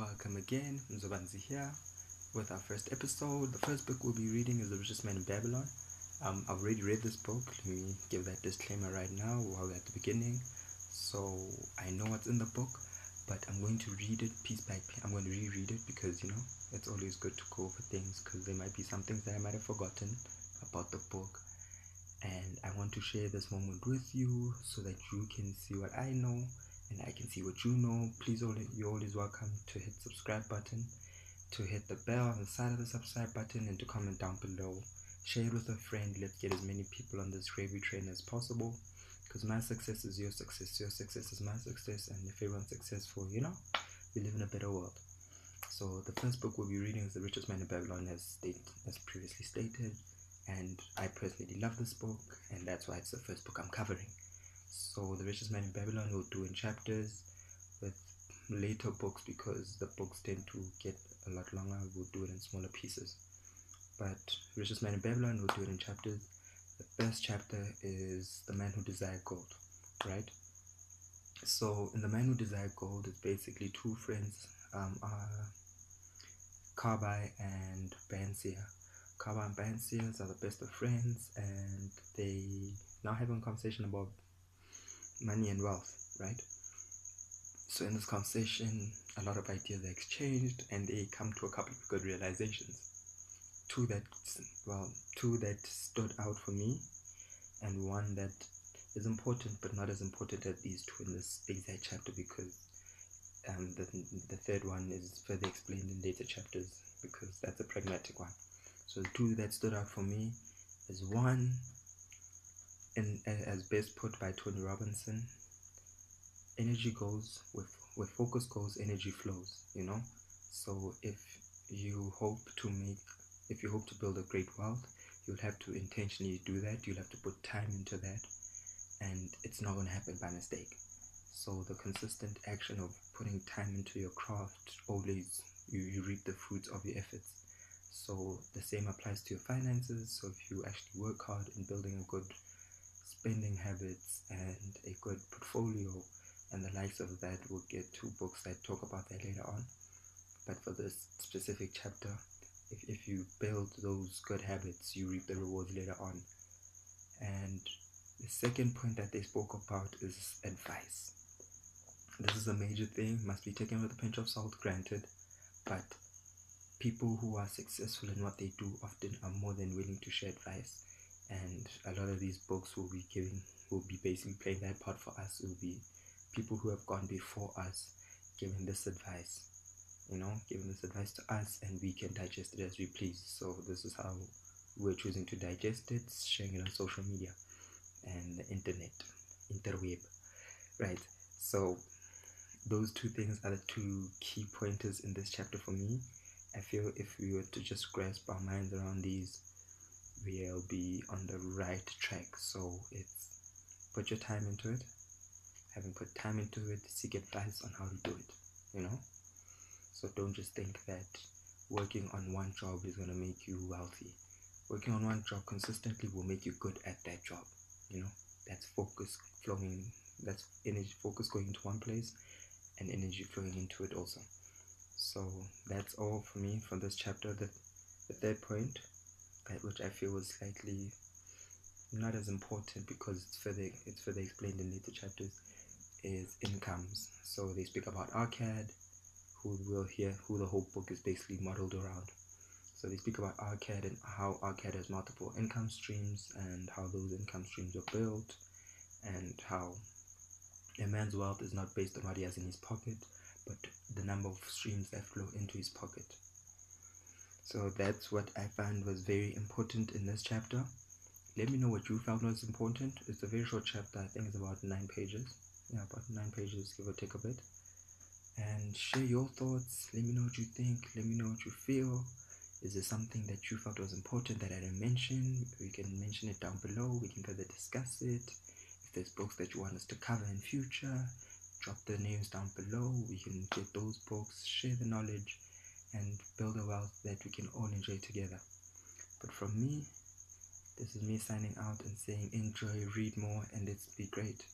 Welcome again, Mzobanzi here with our first episode. The first book we'll be reading is The Richest Man in Babylon. I've already read this book. Let me give that disclaimer right now while we're at the beginning. So I know what's in the book, but I'm going to read it piece by piece. I'm going to reread it because, it's always good to go over things because there might be some things that I might have forgotten about the book. And I want to share this moment with you so that you can see what I know and I can see what you know. Please, you're always welcome to hit subscribe button, to hit the bell on the side of the subscribe button, and to comment down below. Share it with a friend. Let's get as many people on this gravy train as possible, because my success is your success, your success is my success, and if everyone's successful, we live in a better world. So the first book we'll be reading is The Richest Man in Babylon, as previously stated, and I personally love this book, and that's why it's the first book I'm covering. So The Richest Man in Babylon we'll do in chapters, with later books, because the books tend to get a lot longer, we'll do it in smaller pieces. But Richest Man in Babylon we'll do it in chapters. The first chapter is The Man Who Desired Gold, right? So in The Man Who Desired Gold, it's basically two friends, Kabai and Bansia. Kabai and Bansia are the best of friends, and they now having a conversation about money and wealth, right? So in this conversation, a lot of ideas are exchanged, and they come to a couple of good realizations. Two that stood out for me, and one that is important but not as important as these two in this exact chapter, because the third one is further explained in later chapters, because that's a pragmatic one. So the two that stood out for me is one, as best put by Tony Robinson, energy goes where focus goes, energy flows. So if you hope to build a great wealth, you'll have to intentionally do that. You'll have to put time into that, and it's not going to happen by mistake. So the consistent action of putting time into your craft, always you reap the fruits of your efforts. So the same applies to your finances. So if you actually work hard in building a good spending habits and a good portfolio and the likes of that, we'll get to books that talk about that later on. But for this specific chapter, if you build those good habits, you reap the rewards later on. And the second point that they spoke about is advice. This is a major thing, must be taken with a pinch of salt, granted, but people who are successful in what they do often are more than willing to share advice. And a lot of these books will be basically playing that part for us. It will be people who have gone before us giving this advice, giving this advice to us, and we can digest it as we please. So this is how we're choosing to digest it, sharing it on social media and the interweb, right? So those two things are the two key pointers in this chapter for me. I feel if we were to just grasp our minds around these, we'll be on the right track. So it's put your time into it. Having put time into it, seek advice on how to do it, So don't just think that working on one job is going to make you wealthy. Working on one job consistently will make you good at that job. That's focus flowing, that's energy, focus going into one place and energy flowing into it also. So that's all for me from this chapter. The third point, which I feel was slightly not as important because it's further explained in later chapters, is incomes. So they speak about Arcad, who we'll hear who the whole book is basically modeled around. So they speak about Arcad and how Arcad has multiple income streams and how those income streams are built, and how a man's wealth is not based on what he has in his pocket, but the number of streams that flow into his pocket. So that's what I found was very important in this chapter. Let me know what you found was important. It's a very short chapter. I think it's about 9 pages. Yeah, about 9 pages, give or take a bit. And share your thoughts. Let me know what you think. Let me know what you feel. Is there something that you felt was important that I didn't mention? We can mention it down below. We can further discuss it. If there's books that you want us to cover in future, drop the names down below. We can get those books, share the knowledge, and build a wealth that we can all enjoy together. But from me, this is me signing out and saying enjoy, read more, and let's be great.